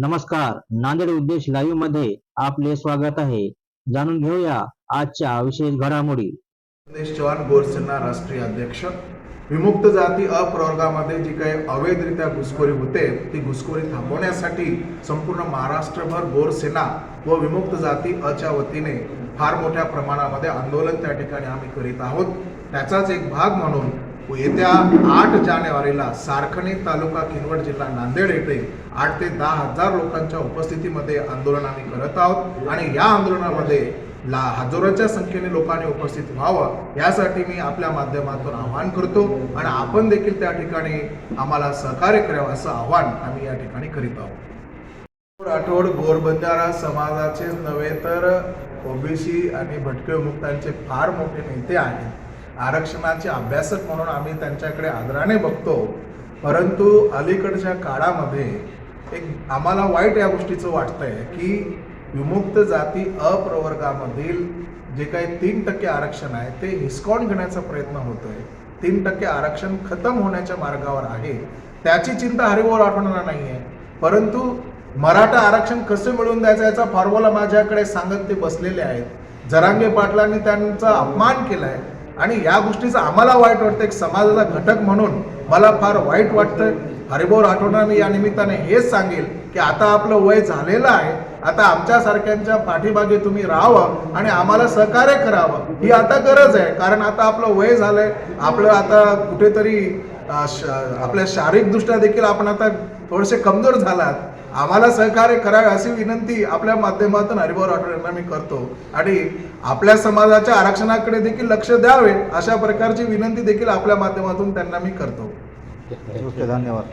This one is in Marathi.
नमस्कार, नांदेड उद्देश लाईव्ह मध्ये आपले स्वागत आहे. जाणून घेऊया आजच्या विशेष घडामोडी. उद्देश चव्हाण गोरसेना राष्ट्रीय अध्यक्ष. विमुक्त जाती अप्रवर्गामध्ये जी काही अवैधरित्या घुसखोरी होते ती घुसखोरी थांबवण्यासाठी संपूर्ण महाराष्ट्रभर गोरसेना व विमुक्त जाती अच्या वतीने फार मोठ्या प्रमाणामध्ये आंदोलन त्या ठिकाणी आम्ही करीत आहोत. त्याचाच एक भाग म्हणून येत्या 8 जानेवारीला सारखणी तालुका किनवट जिल्हा नांदेड येथे 8 ते 10 हजार लोकांच्या उपस्थितीमध्ये आंदोलन आम्ही करत आहोत आणि या आंदोलनामध्ये हजारोच्या संख्येने लोकांनी उपस्थित व्हावं यासाठी मी आपल्या माध्यमातून आवाहन करतो आणि आपण देखील त्या ठिकाणी आम्हाला सहकार्य करावं असं आवाहन आम्ही या ठिकाणी करीत आहोत. राठोड गोरबंजारा समाजाचेच नव्हे तर ओबीसी आणि भटके विमुक्तांचे फार मोठे नेते आहेत. आरक्षणाचे अभ्यासक म्हणून आम्ही त्यांच्याकडे आदराने बघतो, परंतु अलीकडच्या काळामध्ये एक आम्हाला वाईट या गोष्टीचं वाटतंय की विमुक्त जाती अप्रवर्गामधील जे काही 3% आरक्षण आहे ते हिसकावून घेण्याचा प्रयत्न होतोय. 3% आरक्षण खतम होण्याच्या मार्गावर आहे. त्याची चिंता हरिभाऊ राठोडांना नाही आहे, परंतु मराठा आरक्षण कसं मिळवून द्यायचं याचा फॉर्म्युला माझ्याकडे सांगत ते बसलेले आहेत. जरांगे पाटलांनी त्यांचा अपमान केलाय आणि या गोष्टीचं आम्हाला वाईट वाटतं. एक समाजाचा घटक म्हणून मला फार वाईट वाटतं. हरिभाऊ राठोडांना मी या निमित्ताने हेच सांगेल की आता आपलं वय झालेलं आहे. आता आमच्यासारख्यांच्या पाठीमागे तुम्ही राहावं आणि आम्हाला सहकार्य करावं ही आता गरज आहे. कारण आता आपलं वय झालंय, आपलं आता कुठेतरी आपल्या शारीरिकदृष्ट्या देखील आपण आता थोडेसे कमजोर झालात. आम्हाला सहकार्य करावे अशी विनंती आपल्या माध्यमातून हरिभाऊ राठोड यांना मी करतो आणि आपल्या समाजाच्या आरक्षणाकडे देखील लक्ष द्यावे अशा प्रकारची विनंती देखील आपल्या माध्यमातून त्यांना मी करतो. धन्यवाद.